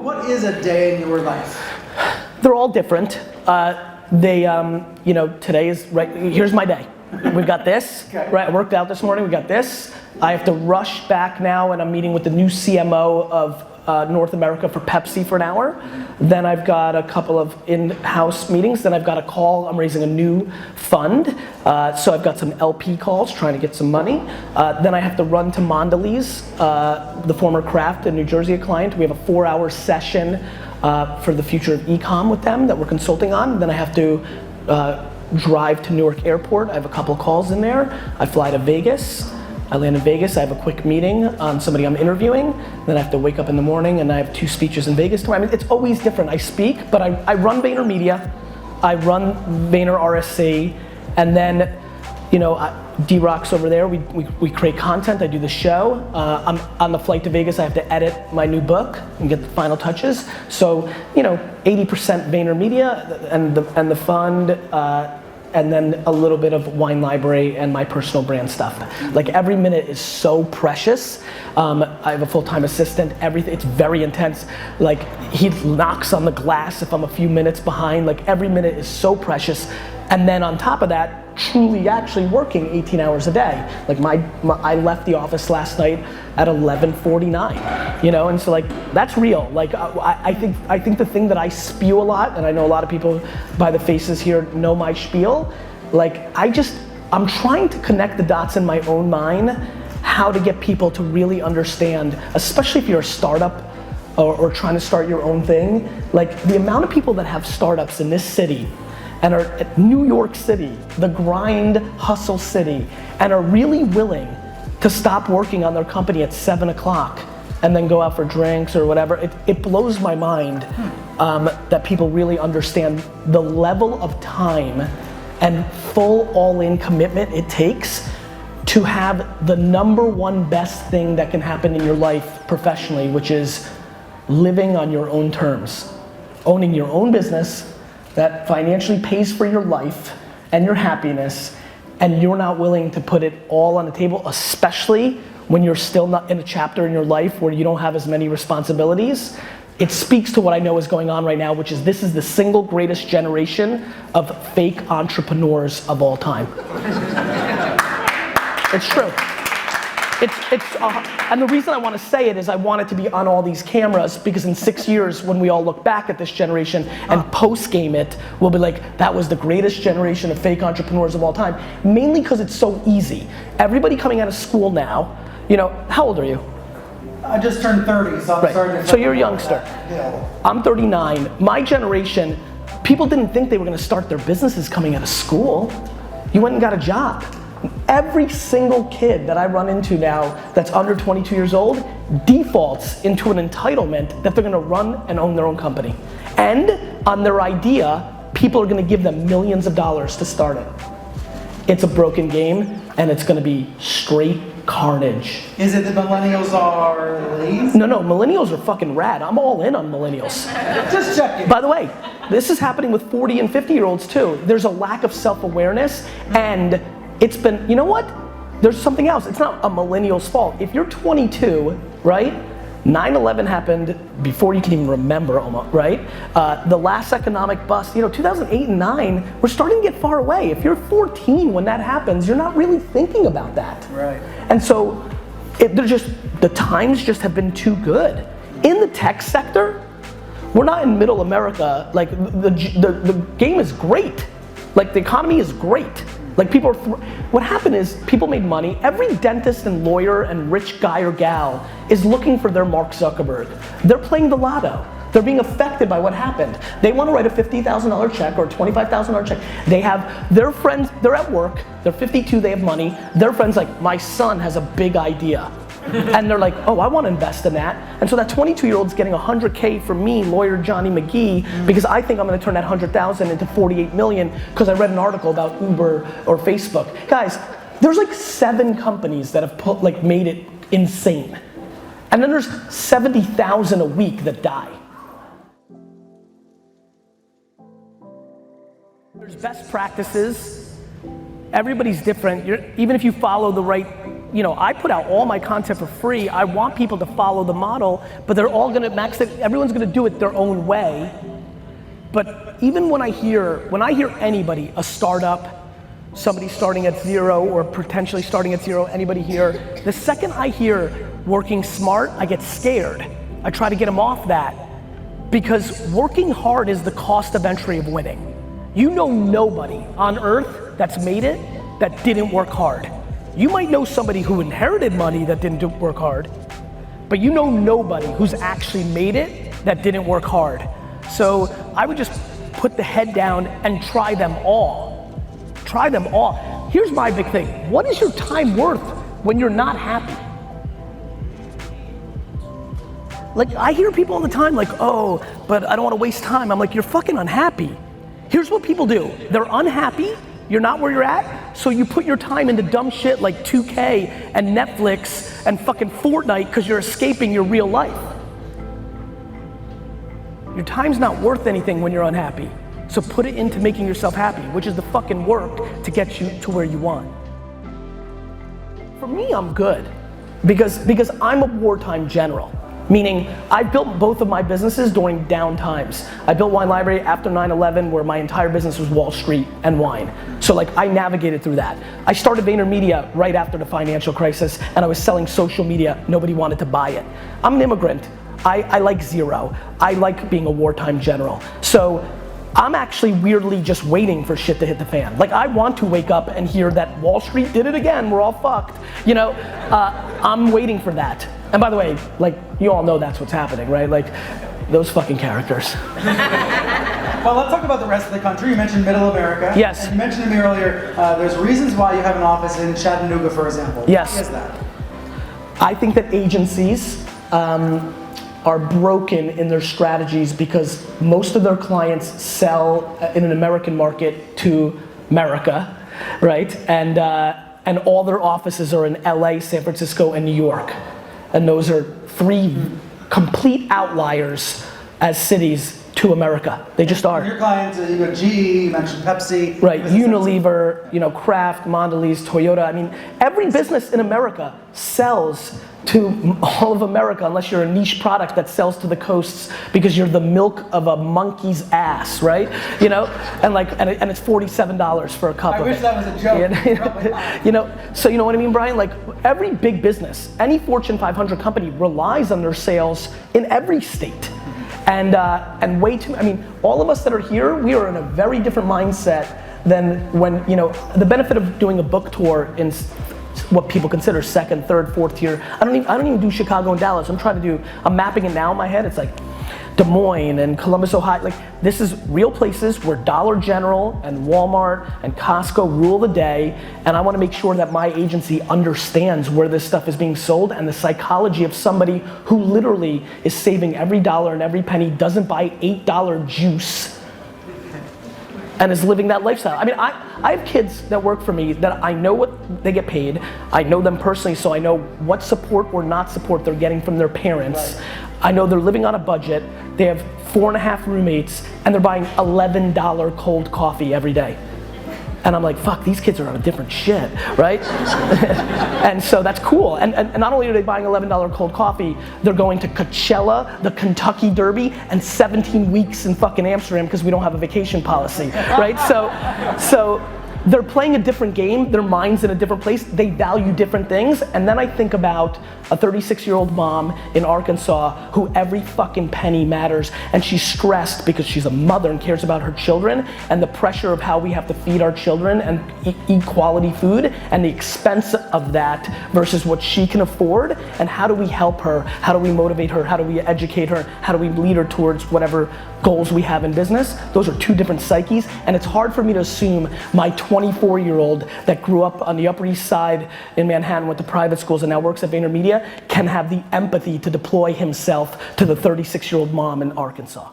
What is a day in your life? They're all different. Today is, right, here's my day. We've got this, okay. Right, I worked out this morning, we got this. I have to rush back now and I'm meeting with the new CMO of North America for Pepsi for an hour. Then I've got a couple of in-house meetings. Then I've got a call, I'm raising a new fund. So I've got some LP calls, trying to get some money. Then I have to run to Mondelez, the former Kraft in New Jersey, a client. We have a 4-hour session for the future of e-com with them that we're consulting on. Then I have to drive to Newark Airport. I have a couple calls in there. I fly to Vegas. I land in Vegas, I have a quick meeting on somebody I'm interviewing, then I have to wake up in the morning and I have 2 speeches in Vegas tomorrow. I mean, it's always different. I speak, but I run VaynerMedia, I run Vayner RSC, and then, D-Rock's over there, we create content, I do the show. I'm on the flight to Vegas, I have to edit my new book and get the final touches. So, 80% VaynerMedia and the fund, and then a little bit of wine library and my personal brand stuff. Like every minute is so precious. I have a full-time assistant, everything, it's very intense. Like he knocks on the glass if I'm a few minutes behind. Like every minute is so precious. And then on top of that, truly actually working 18 hours a day. Like I left the office last night at 11:49, and so like that's real. Like I think the thing that I spew a lot, and I know a lot of people by the faces here know my spiel, like I'm trying to connect the dots in my own mind, how to get people to really understand, especially if you're a startup or trying to start your own thing, like the amount of people that have startups in this city and are at New York City, the grind hustle city, and are really willing to stop working on their company at 7 o'clock and then go out for drinks or whatever. It blows my mind that people really understand the level of time and full all-in commitment it takes to have the #1 best thing that can happen in your life professionally, which is living on your own terms, owning your own business that financially pays for your life and your happiness, and you're not willing to put it all on the table, especially when you're still not in a chapter in your life where you don't have as many responsibilities. It speaks to what I know is going on right now, which is this is the single greatest generation of fake entrepreneurs of all time. It's true. And the reason I want to say it is I want it to be on all these cameras, because in 6 years when we all look back at this generation and post game it, we'll be like, that was the greatest generation of fake entrepreneurs of all time. Mainly because it's so easy. Everybody coming out of school now, how old are you? I just turned 30, so I'm starting to. So you're a youngster. I'm 39. My generation, people didn't think they were going to start their businesses coming out of school. You went and got a job. Every single kid that I run into now that's under 22 years old defaults into an entitlement that they're gonna run and own their own company. And on their idea, people are gonna give them millions of dollars to start it. It's a broken game, and it's gonna be straight carnage. Is it that millennials are lazy? No, millennials are fucking rad. I'm all in on millennials. Just checking. By the way, this is happening with 40 and 50-year-olds too. There's a lack of self-awareness, and it's been, you know what? There's something else. It's not a millennial's fault. If you're 22, right? 9/11 happened before you can even remember, almost, right? The last economic bust, 2008 and 9, we're starting to get far away. If you're 14 when that happens, you're not really thinking about that. Right. And so, the times just have been too good. In the tech sector, we're not in middle America. Like the game is great. Like the economy is great. Like what happened is people made money. Every dentist and lawyer and rich guy or gal is looking for their Mark Zuckerberg. They're playing the lotto. They're being affected by what happened. They want to write a $50,000 check or a $25,000 check. They have their friends, they're at work, they're 52, they have money. Their friends like, my son has a big idea. And they're like, oh, I want to invest in that. And so that 22-year-old's getting 100K from me, lawyer Johnny McGee, because I think I'm going to turn that 100,000 into 48 million because I read an article about Uber or Facebook. Guys, there's like 7 companies that have made it insane. And then there's 70,000 a week that die. There's best practices. Everybody's different. Even if you follow the right I put out all my content for free. I want people to follow the model, but they're all gonna everyone's gonna do it their own way. But even when I hear anybody, a startup, somebody starting at zero or potentially starting at zero, anybody here, the second I hear working smart, I get scared. I try to get them off that because working hard is the cost of entry of winning. You know nobody on earth that's made it that didn't work hard. You might know somebody who inherited money that didn't work hard, but you know nobody who's actually made it that didn't work hard. So I would just put the head down and try them all. Try them all. Here's my big thing. What is your time worth when you're not happy? Like, I hear people all the time like, oh, but I don't want to waste time. I'm like, you're fucking unhappy. Here's what people do. They're unhappy, you're not where you're at, so you put your time into dumb shit like 2K and Netflix and fucking Fortnite because you're escaping your real life. Your time's not worth anything when you're unhappy. So put it into making yourself happy, which is the fucking work to get you to where you want. For me, I'm good because I'm a wartime general. Meaning, I built both of my businesses during down times. I built Wine Library after 9/11 where my entire business was Wall Street and wine. So like, I navigated through that. I started VaynerMedia right after the financial crisis and I was selling social media, nobody wanted to buy it. I'm an immigrant, I like zero. I like being a wartime general. So I'm actually weirdly just waiting for shit to hit the fan. Like, I want to wake up and hear that Wall Street did it again, we're all fucked. I'm waiting for that. And by the way, like, you all know that's what's happening, right? Like, those fucking characters. Well, let's talk about the rest of the country. You mentioned Middle America. Yes. And you mentioned to me earlier, there's reasons why you have an office in Chattanooga, for example. Yes. Why is that? I think that agencies are broken in their strategies because most of their clients sell in an American market to America, right? And all their offices are in LA, San Francisco, and New York. And those are three complete outliers as cities to America. They just are. Your clients, you got GE, you mentioned Pepsi. Right, Unilever, Kraft, Mondelez, Toyota. I mean, every business in America sells to all of America unless you're a niche product that sells to the coasts because you're the milk of a monkey's ass, right? And it's $47 for a cup of it. I wish that was a joke. So you know what I mean, Brian? Like, every big business, any Fortune 500 company relies on their sales in every state. And all of us that are here, we are in a very different mindset than when, the benefit of doing a book tour in what people consider second, third, fourth tier. I don't even do Chicago and Dallas. I'm mapping it now in my head. It's like Des Moines and Columbus, Ohio. Like, this is real places where Dollar General and Walmart and Costco rule the day, and I want to make sure that my agency understands where this stuff is being sold and the psychology of somebody who literally is saving every dollar and every penny, doesn't buy $8 juice, and is living that lifestyle. I mean, I have kids that work for me that I know what they get paid. I know them personally, so I know what support or not support they're getting from their parents. Right. I know they're living on a budget. They have 4.5 roommates, and they're buying $11 cold coffee every day. And I'm like, fuck, these kids are on a different shit, right? And so that's cool. And not only are they buying $11 cold coffee, they're going to Coachella, the Kentucky Derby, and 17 weeks in fucking Amsterdam because we don't have a vacation policy, right? So they're playing a different game, their mind's in a different place, they value different things, and then I think about a 36-year-old mom in Arkansas who every fucking penny matters, and she's stressed because she's a mother and cares about her children, and the pressure of how we have to feed our children and eat quality food, and the expense of that versus what she can afford, and how do we help her, how do we motivate her, how do we educate her, how do we lead her towards whatever goals we have in business. Those are two different psyches, and it's hard for me to assume my 24-year-old that grew up on the Upper East Side in Manhattan, went to private schools, and now works at VaynerMedia, can have the empathy to deploy himself to the 36-year-old mom in Arkansas.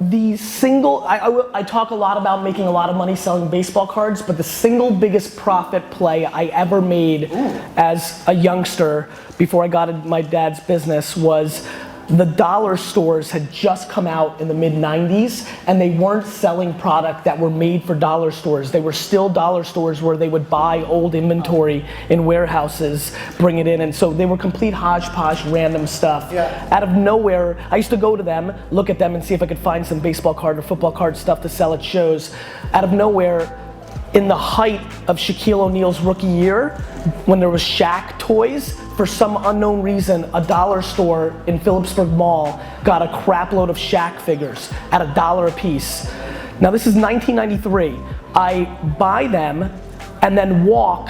I talk a lot about making a lot of money selling baseball cards, but the single biggest profit play I ever made as a youngster before I got into my dad's business was the dollar stores had just come out in the mid-90s, and they weren't selling product that were made for dollar stores. They were still dollar stores where they would buy old inventory in warehouses, bring it in, and so they were complete hodgepodge, random stuff. Yeah. Out of nowhere, I used to go to them, look at them, and see if I could find some baseball card or football card stuff to sell at shows. Out of nowhere, in the height of Shaquille O'Neal's rookie year, when there was Shaq toys, for some unknown reason, a dollar store in Phillipsburg Mall got a crap load of Shaq figures at $1 a piece. Now this is 1993. I buy them and then walk,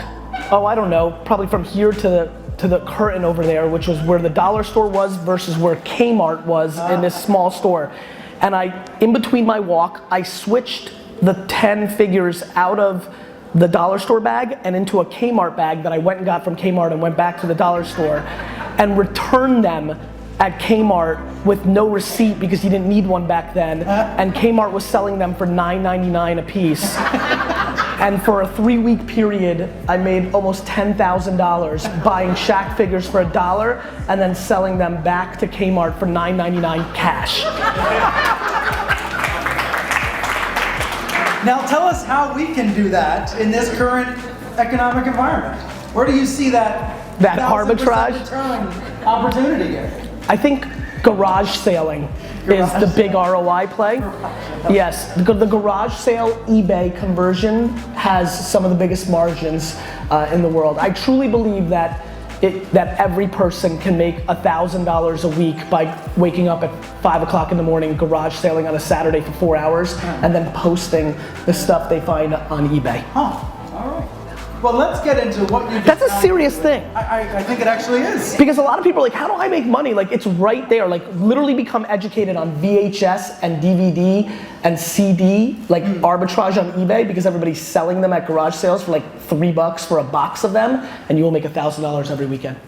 I don't know, probably from here to the curtain over there, which was where the dollar store was versus where Kmart was in this small store. And in between my walk, I switched the 10 figures out of the dollar store bag and into a Kmart bag that I went and got from Kmart and went back to the dollar store and returned them at Kmart with no receipt because you didn't need one back then, and Kmart was selling them for $9.99 a piece. And for a 3-week period, I made almost $10,000 buying Shaq figures for $1 and then selling them back to Kmart for $9.99 cash. Now tell us how we can do that in this current economic environment. Where do you see that arbitrage return opportunity here? I think garage sailing is the big ROI play. Yes, the garage sale eBay conversion has some of the biggest margins in the world. I truly believe that every person can make $1,000 a week by waking up at 5 o'clock in the morning, garage sailing on a Saturday for 4 hours, and then posting the stuff they find on eBay. All right. Well, let's get into what you just That's a serious thing. I think it actually is. Because a lot of people are like, how do I make money? Like, it's right there. Like, literally become educated on VHS and DVD and CD, like arbitrage on eBay, because everybody's selling them at garage sales for like $3 for a box of them, and you will make $1,000 every weekend.